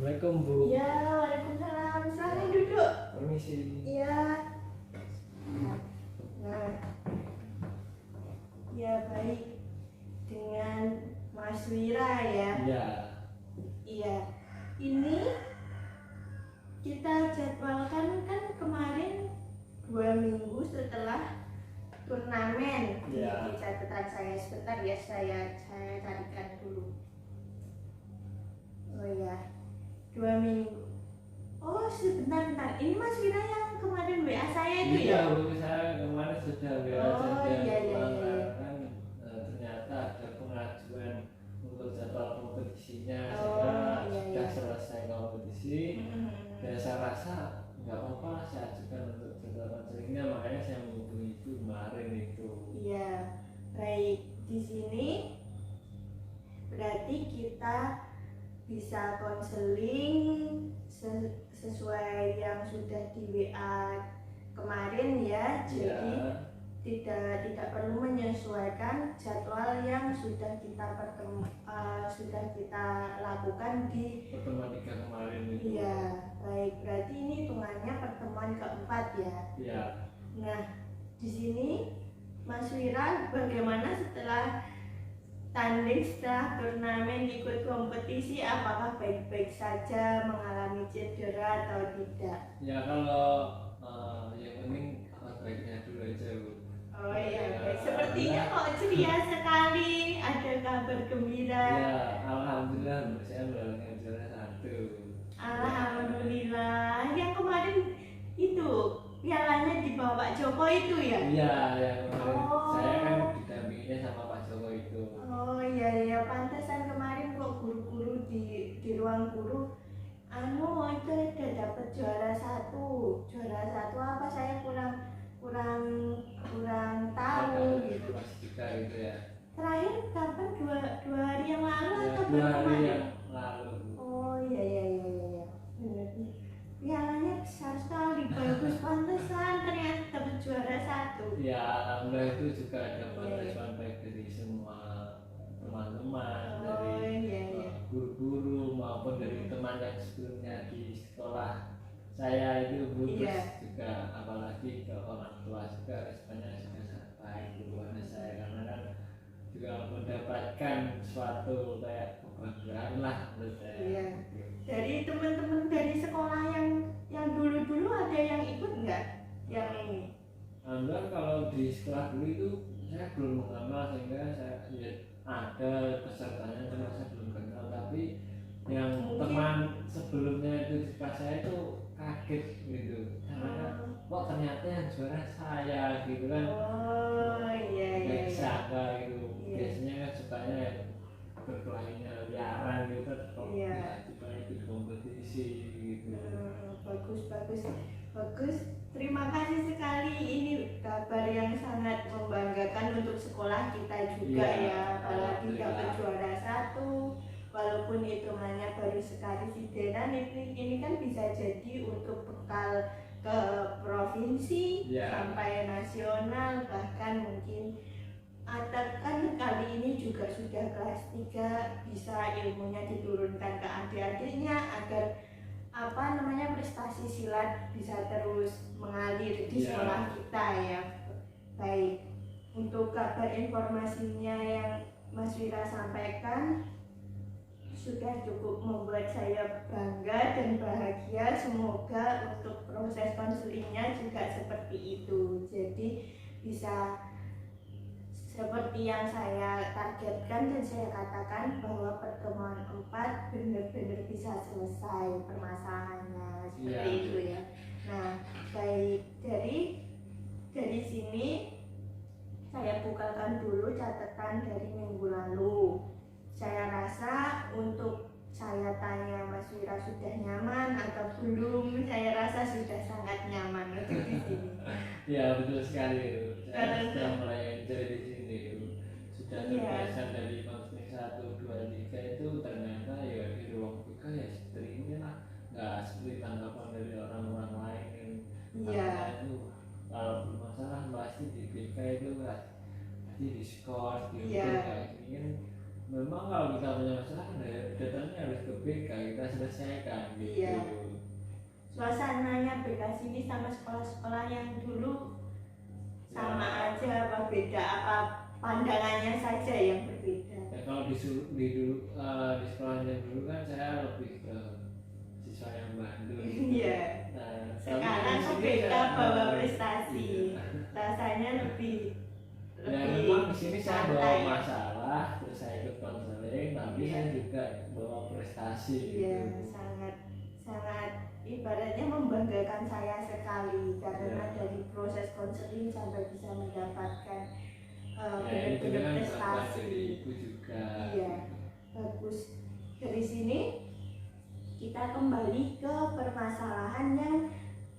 Assalamualaikum Bu. Ya, waalaikumsalam. Silahkan duduk. Permisi. Iya. Nah, ya baik dengan Mas Wira ya. Iya. Iya. Ini kita jadwalkan kan kemarin 2 minggu setelah turnamen. Iya. Di catatan saya sebentar ya, saya carikan dulu. Oh ya, 2 minggu. Oh sebentar. Ini Mas Wira yang kemarin WA saya itu Iya, ya? Bu, saya kemarin sudah WA Oh, saja. iya. Kan ternyata ada pengajuan untuk jadwal kompetisinya. Oh, Saya iya. sudah selesai kompetisi. Dan Hmm. saya rasa nggak apa-apa saya ajukan untuk jadwal konselingnya, makanya saya menghubungi Ibu kemarin itu. Iya, baik. Di sini berarti kita bisa konseling sesuai yang sudah di WA kemarin ya. Jadi tidak perlu menyesuaikan jadwal yang sudah kita lakukan di Pertemuan 3 kemarin itu. Iya, baik. Berarti ini hitungannya pertemuan keempat ya. Iya. Nah, di sini Mas Wira bagaimana setelah tanding, setelah turnamen, ikut kompetisi, apakah baik-baik saja, mengalami cedera atau tidak? Ya kalau yang penting baiknya dulu aja Bu. Oh iya, baik. Sepertinya kok ceria sekali, ada kabar gembira. Ya, alhamdulillah Bu, saya mendapatkan juara 1. Alhamdulillah. Yang kemarin itu pialanya dibawa Pak Joko itu ya? Iya, yang kemarin Oh. saya kan didampinginya sama Pak Joko itu. Oh iya, pantesan kemarin kok guru-guru di ruang guru itu ada dapat juara satu apa, saya kurang tahu gitu. Masih juga gitu ya. Terakhir kapan, dua hari yang lalu Ya, atau 2 hari kemarin? yang lalu Bu. Oh iya, benar. Pialanya besar sekali, bagus, pantesan ternyata dapat juara 1. Ya, alhamdulillah itu juga dapat Iya. respon baik dari semua teman-teman, Oh dari iya. guru-guru maupun dari teman yang sebelumnya di sekolah saya itu Bu. Iya. Terus juga apalagi ke orang tua juga responnya juga sangat baik kepada saya, karena kan juga mendapatkan suatu kayak kebanggaan lah menurut saya. Iya. Dari teman-teman dari sekolah yang dulu ada yang ikut nggak yang ini? Alhamdulillah kalau di sekolah dulu itu saya belum mengenal, sehingga saya lihat ada pesertanya cuma saya belum kenal, tapi yang teman sebelumnya itu di kelas saya itu kaget gitu, karena kok ternyata yang juara saya gitu kan. Oh iya. Nggak disangka gitu. Iya. Biasanya kan sukanya yang berkelahinya liaran gitu, kok Iya. tiba-tiba ikut kompetisi gitu. Bagus. Terima kasih sekali, ini kabar yang sangat membanggakan untuk sekolah kita juga Iya, ya, apalagi dapat alhamdulillah. juara 1, walaupun hitungannya baru sekali sideran, ini kan bisa jadi untuk bekal ke provinsi, Iya. sampai nasional, bahkan mungkin atau kan kali ini juga sudah kelas 3, bisa ilmunya diturunkan ke adik-adiknya agar prestasi silat bisa terus mengalir di Iya. sekolah kita ya. Baik, untuk kabar informasinya yang Mas Wira sampaikan sudah cukup membuat saya bangga dan bahagia. Semoga untuk proses konselingnya juga seperti itu, jadi bisa seperti yang saya targetkan dan saya katakan bahwa pertemuan 4 benar-benar bisa selesai permasalahannya, seperti Iya. itu ya. Nah, baik, dari sini saya bukakan dulu catatan dari minggu lalu. Saya rasa untuk saya tanya Mas Wira sudah nyaman atau belum, saya rasa sudah sangat nyaman untuk di sini. Ya betul sekali. Saya Karena- sudah mulai enjoy di sini. Sudah Iya. terbiasa dari konseling 1, 2, 3 itu ternyata ya di ruang BK ya seperti ini lah. Nggak seperti tanggapan dari orang-orang lain. Iya. Makanya itu kalau bermasalah pasti di BK itu pasti diskors, diukur Iya. kayak gini kan. Memang kalau kita punya masalah kan datanya harus ke UTBK kita selesaikan gitu. Iya. Suasananya BK sini sama sekolah-sekolah yang dulu sama aja apa beda, apa pandangannya saja yang berbeda. Ya, kalau di sekolahnya dulu kan saya lebih ke siswa yang bandel. Iya. Nah, Sekarang tapi di sini BK saya- bawa prestasi, Iya. rasanya lebih Ya memang di sini saya bawa santai. masalah, terus saya ikut konseling, tapi Iya. saya juga bawa prestasi. Iya, Gitu. sangat ibaratnya membanggakan saya sekali karena Iya. dari proses konseling sampai bisa mendapatkan Ya ini juga benar-benar kan bapak prestasi. dari ibu juga. Iya, bagus. Dari sini kita kembali ke permasalahan yang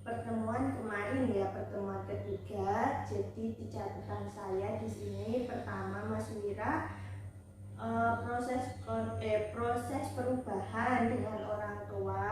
pertemuan kemarin ya, pertemuan ketiga. Jadi di catatan saya di sini pertama Mas Wira, proses perubahan dengan orang tua,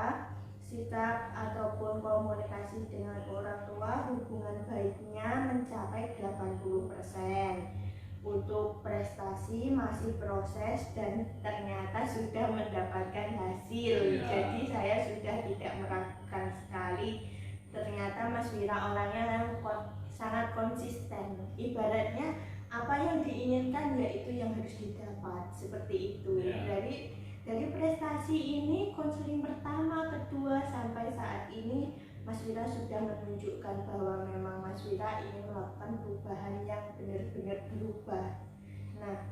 sikap ataupun komunikasi dengan orang tua, hubungan baiknya mencapai 80%. Untuk prestasi masih proses dan ternyata sudah mendapatkan hasil. Ya. Jadi saya sudah tidak meragukan sekali. Ternyata Mas Wira orangnya yang sangat konsisten. Ibaratnya apa yang diinginkan yaitu yang harus didapat, seperti itu. Ya. Dari prestasi ini, konseling pertama, kedua sampai saat ini Mas Wira sudah menunjukkan bahwa memang Mas Wira ingin melakukan perubahan yang benar-benar berubah. Nah,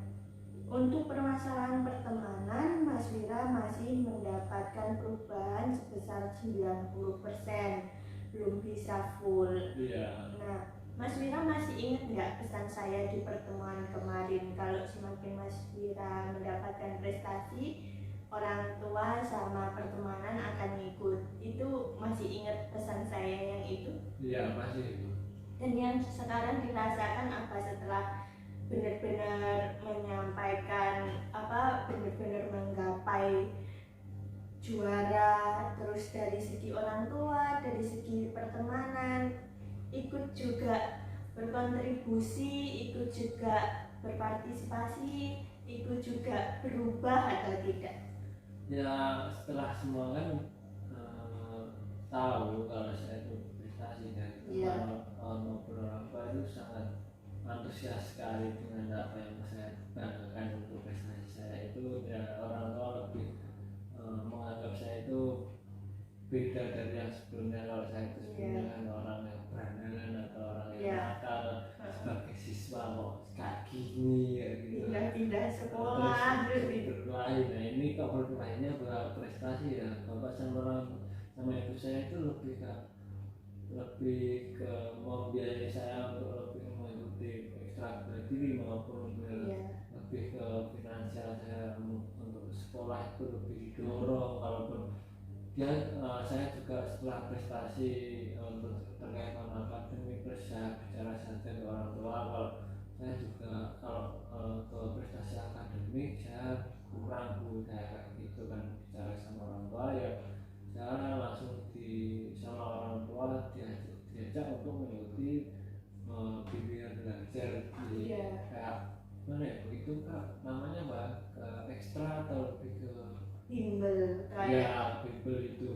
untuk permasalahan pertemanan, Mas Wira masih mendapatkan perubahan sebesar 90%, belum bisa full. Iya. Nah, Mas Wira masih ingat nggak pesan saya di pertemuan kemarin, kalau semakin Mas Wira mendapatkan prestasi, orang tua sama pertemanan akan ngikut. Itu masih ingat pesan saya yang itu? Iya masih. Dan yang sekarang dirasakan apa setelah benar-benar menyampaikan benar-benar menggapai juara, terus dari segi orang tua, dari segi pertemanan, ikut juga berkontribusi, ikut juga berpartisipasi, ikut juga berubah atau tidak? Ya setelah semua kan tahu kalau saya itu prestasi dan Iya. ngobrol apa itu sangat antusias sekali dengan apa yang saya banggakan untuk prestasi saya itu. Ya orang tua lebih menganggap saya itu beda dari yang sebelumnya. Kalau saya itu sebelumnya kan orang yang berandalan atau orang yang nakal, sebagai siswa kok kayak gini ya gitu. Pindah sekolah Berkelahi. Nah ini kok berkelahnya berprestasi ya. Bapak sama ibu saya itu lebih ke membiayai saya untuk lebih mengikuti ekstrakurikuler maupun lebih ke finansial saya untuk sekolah itu lebih didorong. Kalaupun saya juga setelah prestasi untuk terkait dengan akademik, terus saya bicara saja ke orang tua kalau saya juga ke prestasi akademik saya kurang kayak gitu kan, bicara sama orang tua ya saya langsung sama orang tua diajak untuk mengikuti bimbingan belajar di kayak mana ya begitu kak namanya mbak, ke ekstra atau lebih ke bimbel ya bimbel itu.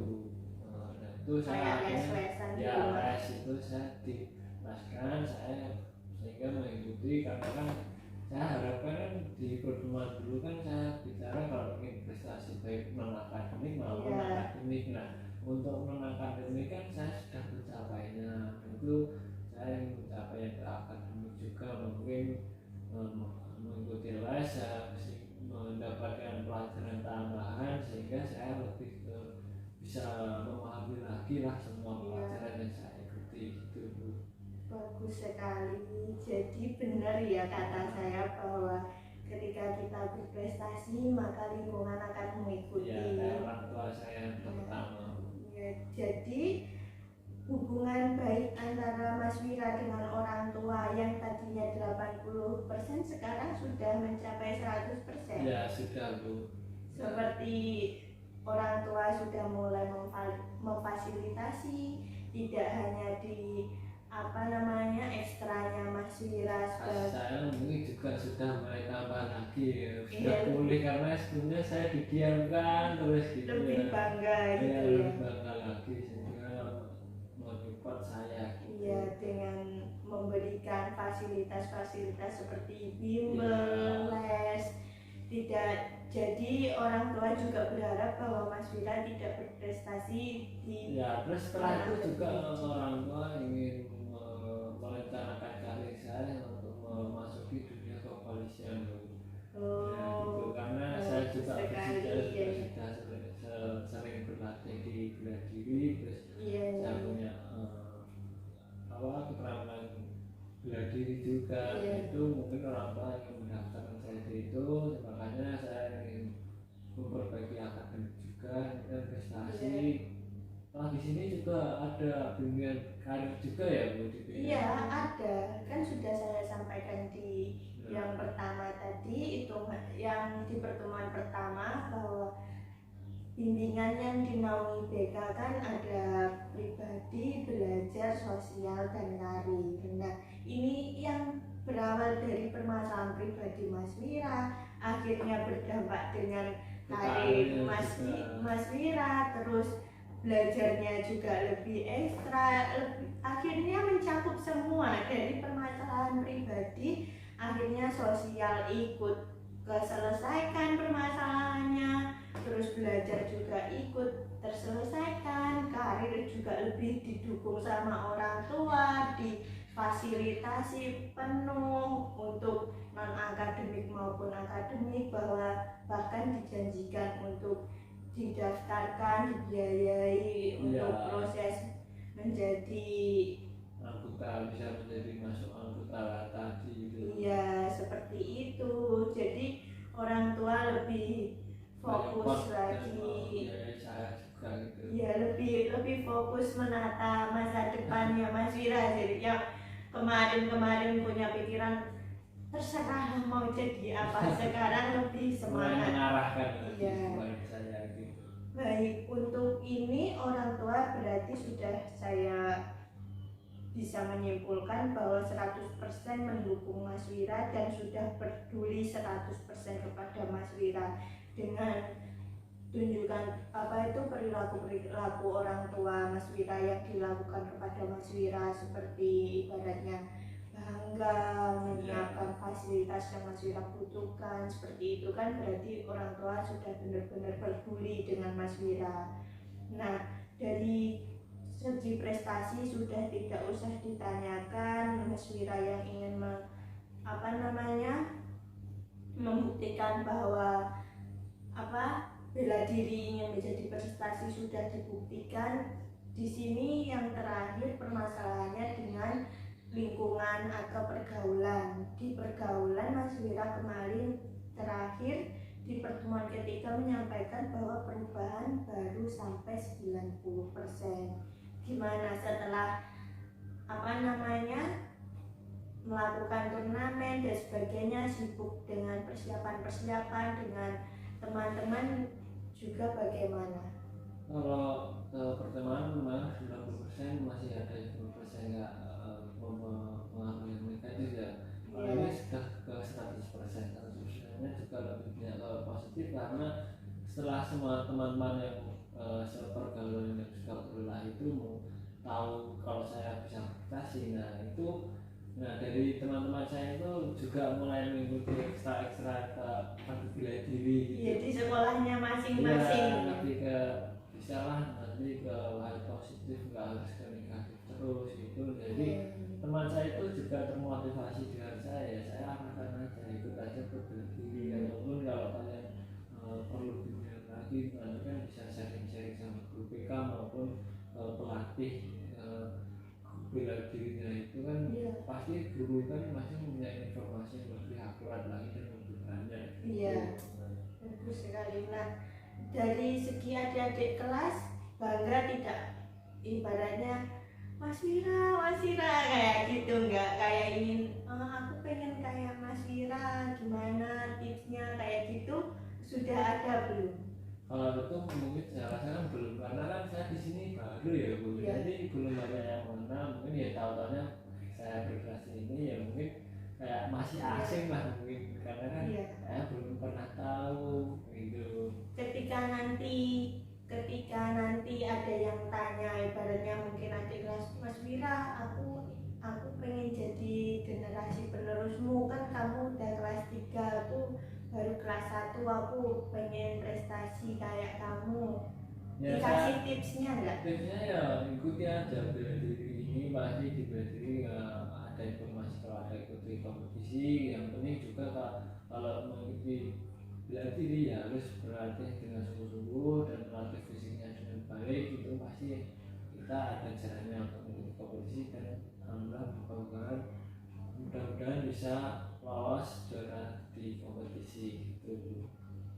Nah itu saya les itu saya dilaskan saya sehingga mengikuti karena kan saya harapkan kan di pertemuan dulu kan saya bicara kalau ingin prestasi baik non akademik maupun akademik. Nah untuk non akademik kan saya sudah mencapainya, itu saya ingin mencapai ke akademik juga, mungkin mengikuti les saya mendapatkan pelajaran tambahan sehingga saya lebih bisa memahami lagi lah semua pelajaran yang saya ikuti gitu. Bagus sekali. Jadi benar ya kata saya bahwa ketika kita berprestasi maka lingkungan akan mengikuti. Ya, orang tua saya yang pertama. Ya, jadi hubungan baik antara Mas Wira dengan orang tua yang tadinya 80% sekarang sudah mencapai 100%. Ya sudah Bu. Seperti orang tua sudah mulai memfasilitasi, tidak hanya di apa namanya ekstranya Mas Wira Saya mungkin juga sudah mulai tambah lagi ya. Sudah Iya. pulih karena sebelumnya saya didiamkan terus gitu lebih ya. bangga Saya gitu ya. lebih bangga lagi sehingga mau support saya. Iya, dengan memberikan fasilitas-fasilitas seperti bimbel, Iya. les, tidak jadi orang tua juga berharap bahwa Mas Wira tidak berprestasi di Ya, terus setelah itu juga orang tua ingin merencanakan karir saya untuk memasuki dunia kepolisian. Ya, gitu. Karena saya juga sekali, sudah sering berlatih di bela diri, terus iya, saya punya keterampilan bela diri juga. Iya. Itu mungkin orang tua yang mendaftarkan saya di itu, makanya saya ingin memperbaiki akademik juga dan prestasi. Nah, di sini juga ada bimbingan karir juga ya Bu? Iya, ada. Kan sudah saya sampaikan di yang pertama tadi, itu yang di pertemuan pertama, bahwa bimbingan yang dinaungi BK kan ada pribadi, belajar, sosial, dan karir. Nah, ini yang berawal dari permasalahan pribadi Mas Wira, akhirnya berdampak dengan karir Mas Wira, terus belajarnya juga lebih ekstra, akhirnya mencakup semua dari permasalahan pribadi, akhirnya sosial ikut keselesaikan permasalahannya, terus belajar juga ikut terselesaikan, karir juga lebih didukung sama orang tua, difasilitasi penuh untuk non akademik maupun akademik, bahwa bahkan dijanjikan untuk didaftarkan, dibiayai untuk proses menjadi anggota, bisa menjadi masuk anggota tadi gitu. Iya, seperti itu. Jadi orang tua lebih fokus lagi. Saya juga gitu. Ya, lebih fokus menata masa depannya Mas Wira. Jadi yang kemarin punya pikiran terserah mau jadi apa, sekarang lebih semangat mengarahkan iya. saya gitu. Baik, untuk ini orang tua berarti sudah saya bisa menyimpulkan bahwa 100% mendukung Mas Wira dan sudah peduli 100% kepada Mas Wira dengan tunjukkan perilaku orang tua Mas Wira yang dilakukan kepada Mas Wira, seperti ibaratnya bangga menyiapkan fasilitas yang Mas Wira butuhkan, seperti itu kan berarti orang tua sudah benar-benar peduli dengan Mas Wira. Nah, dari segi prestasi sudah tidak usah ditanyakan, Mas Wira yang ingin membuktikan bahwa bela diri ingin menjadi prestasi sudah dibuktikan. Di sini yang terakhir permasalahannya dengan lingkungan atau pergaulan. Di pergaulan Mas Wira kemarin terakhir di pertemuan ketiga menyampaikan bahwa perubahan baru sampai 90%. Gimana setelah melakukan turnamen dan sebagainya, sibuk dengan persiapan dengan teman-teman juga bagaimana? Kalau pertemanan memang 90% masih ada 10% nggak mengalami mereka juga. Kalau ini sudah ke 100%, 100%-nya juga lebih banyak positif karena setelah semua teman-teman yang sepergaulan yang sudah berulah itu mau tahu kalau saya bisa prestasi, nah dari teman-teman saya itu juga mulai mengikuti ekstra bela diri gitu. Jadi sekolahnya masing-masing ya, lebih ke bisalah nanti ke hal positif, nggak harus ke negatif terus gitu. Jadi teman saya itu juga termotivasi dengan saya akan aja ikut aja ke bela diri, walaupun kalau kalian perlu bimbingan lagi nanti kan bisa sharing-sharing sama guru PK maupun pelatih bela dirinya itu kan pasti guru kan masih punya informasi yang lebih akurat lagi dan lebih banyak. Iya, bagus sekali. Nah, dari segi adik-adik kelas bangga tidak, ibaratnya Mas Wira kayak gitu, nggak kayak ingin aku pengen kayak Mas Wira, gimana tipsnya kayak gitu, sudah ada belum? kalau itu mungkin saya rasakan belum, karena kan saya di sini baru ya Bu, Iya. jadi belum banyak yang mengenal, mungkin ya tahu-tahunya saya berkelas ini ya mungkin kayak masih asing lah mungkin, karena kan Iya. saya belum pernah tahu gitu. Ketika nanti ada yang tanya, ibaratnya mungkin adik kelas, Mas Wira, aku pengen jadi generasi penerusmu, kan kamu udah kelas 3, aku baru kelas 1, aku pengen prestasi kayak kamu. Ya, Dikasih tipsnya enggak? tipsnya ya ikuti aja bela diri ini, pasti di bela diri ada informasi kalau ada ikuti kompetisi. Yang penting juga kalau mengikuti bela diri ya harus berlatih dengan sungguh-sungguh dan melatih fisiknya dengan baik, itu pasti kita ada caranya untuk mengikuti kompetisi dan alhamdulillah mudah-mudahan bisa lolos juara di kompetisi gitu.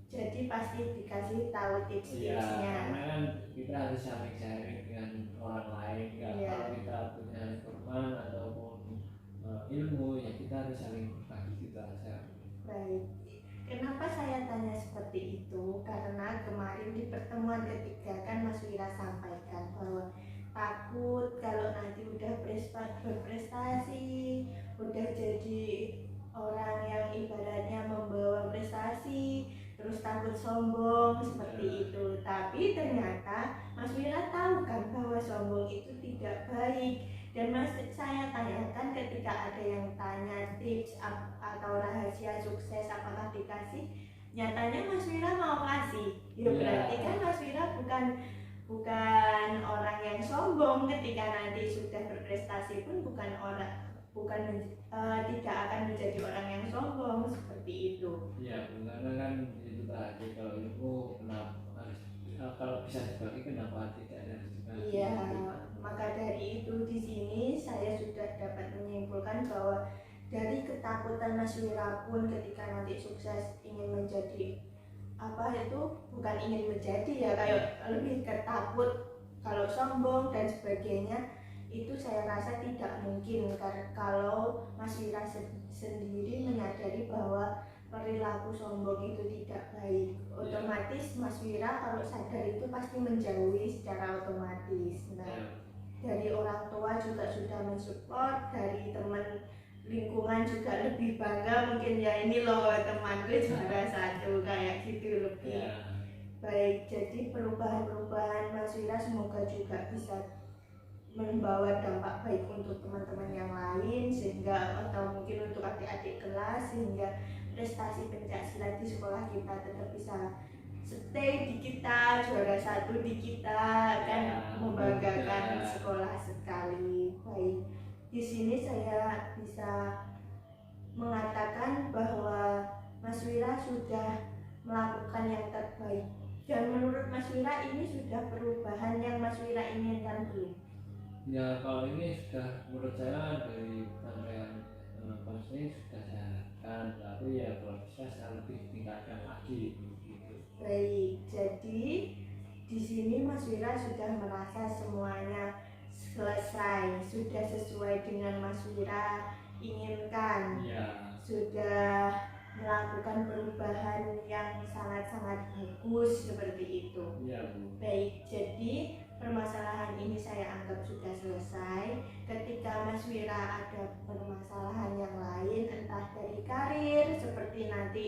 Jadi pasti dikasih tahu Iya, tips-tipsnya. karena kan kita harus saling sharing dengan orang lain. Iya. Kalau kita punya informan ataupun ilmu ya kita harus saling berbagi gitu aja. Baik. Kenapa saya tanya seperti itu? Karena kemarin di pertemuan ketiga kan Mas Wira sampaikan bahwa takut kalau nanti udah berprestasi, udah jadi orang yang ibaratnya membawa prestasi, terus takut sombong seperti itu. Tapi ternyata Mas Wira tahu kan bahwa sombong itu tidak baik. Dan saya tanyakan ketika ada yang tanya tips atau rahasia sukses apakah dikasih, nyatanya Mas Wira mau kasih. Ya berarti kan Mas Wira bukan orang yang sombong. Ketika nanti sudah berprestasi pun tidak akan menjadi orang yang sombong seperti itu. Iya, karena kan itu tadi kalau ilmu kenapa harus kalau bisa dibagi kenapa tidak harus dibagi. Iya, maka dari itu di sini saya sudah dapat menyimpulkan bahwa dari ketakutan Mas Wira pun ketika nanti sukses ingin menjadi bukan ingin menjadi ya, kayak lebih ketakut kalau sombong dan sebagainya, itu saya rasa tidak mungkin karena kalau Mas Wira sendiri menyadari bahwa perilaku sombong itu tidak baik, otomatis Mas Wira kalau sadar itu pasti menjauhi secara otomatis. Nah, dari orang tua juga sudah mensupport, dari teman lingkungan juga lebih bangga mungkin ya, ini loh temanku juara 1 kayak gitu lebih baik. Jadi perubahan-perubahan Mas Wira semoga juga bisa membawa dampak baik untuk teman-teman yang lain, sehingga atau mungkin untuk adik-adik kelas, sehingga prestasi pencaksilat di sekolah kita tetap bisa stay di kita, juara 1 di kita, kan membanggakan sekolah sekali. Baik, di sini saya bisa mengatakan bahwa Mas Wira sudah melakukan yang terbaik. Dan menurut Mas Wira ini sudah perubahan yang Mas Wira inginkan belum? Ya kalau ini sudah menurut saya dari penyampaian konseling sudah saya harapkan, tapi ya kalau bisa saya lebih tingkatkan lagi gitu. Baik, jadi di sini Mas Wira sudah merasa semuanya selesai, sudah sesuai dengan Mas Wira inginkan, sudah melakukan perubahan yang sangat-sangat bagus seperti itu. Baik, jadi permasalahan ini saya anggap sudah selesai. Ketika Mas Wira ada permasalahan yang lain, entah dari karir seperti nanti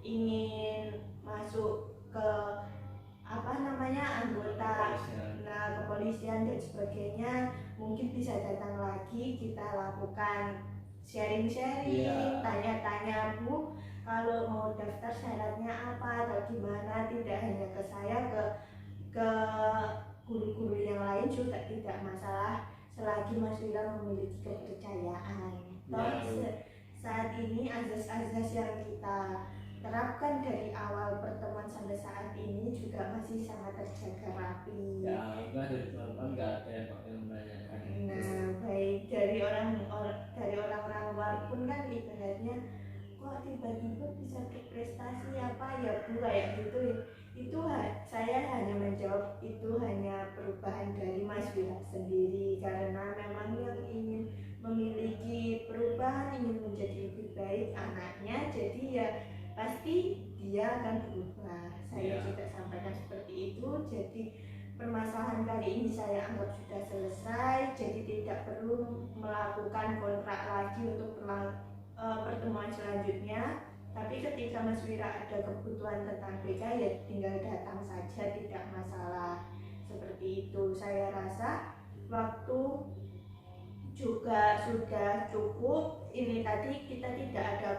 ingin masuk ke anggota kepolisian dan sebagainya, mungkin bisa datang lagi, kita lakukan sharing-sharing, tanya-tanya, Bu, kalau mau daftar syaratnya apa atau gimana, tidak hanya ke saya, ke guru-guru yang lain juga tidak masalah selagi Mas Wira memiliki kepercayaan. Saat ini azas-azas yang kita terapkan dari awal pertemuan sampai saat ini juga masih sangat terjaga rapi. Ya, enggak, dari teman-teman enggak ada yang menanyakan. Nah, baik, dari orang-orang luar pun kan ibaratnya kok tiba-tiba bisa berprestasi apa ya Bu kayak gitu. Itu saya hanya menjawab itu hanya perubahan dari Mas Wira sendiri, karena memang yang ingin memiliki perubahan, ingin menjadi lebih baik anaknya, jadi ya pasti dia akan berubah. Saya juga sampaikan seperti Jadi permasalahan kali ini saya anggap sudah selesai, jadi tidak perlu melakukan kontrak lagi untuk pertemuan selanjutnya. Tapi ketika Mas Wira ada kebutuhan tentang BK ya tinggal datang saja, tidak masalah. Seperti itu. Saya rasa waktu juga sudah cukup. Ini tadi kita tidak ada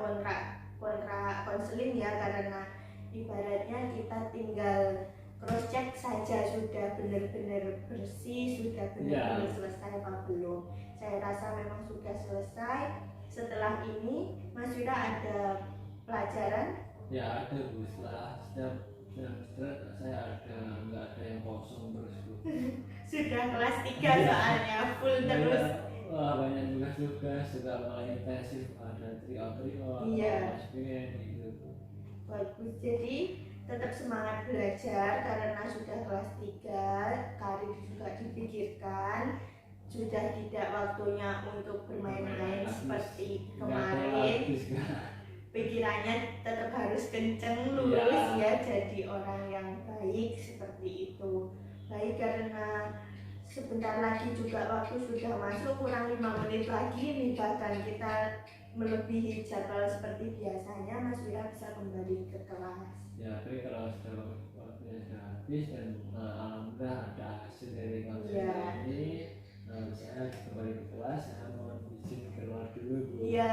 kontrak konseling ya, karena ibaratnya kita tinggal cross check saja sudah benar-benar bersih, sudah benar-benar selesai apa belum. Saya rasa memang sudah selesai. Setelah ini Mas Wira ada pelajaran? Ya ada Bu, setiap saya ada, nggak ada yang kosong terus Bu. Sudah kelas 3 soalnya full terus. Wah, banyak tugas juga mulai intensif, ada trio Iya. gitu. Bagus, jadi tetap semangat belajar karena sudah kelas 3, karir juga dipikirkan, sudah tidak waktunya untuk bermain-main seperti kemarin. Pikirannya tetap harus kenceng, lurus ya, jadi orang yang baik seperti itu. Baik, karena sebentar lagi juga waktu sudah masuk, kurang 5 menit lagi nih, bahkan kita melebihi jadwal seperti biasanya. Mas Wira bisa kembali ke kelas. Ya, tapi kalau sudah waktunya sudah habis dan alhamdulillah ada hasil dari kajian ini, saya kembali ke kelas. Saya mohon izin keluar dulu Bu. Iya.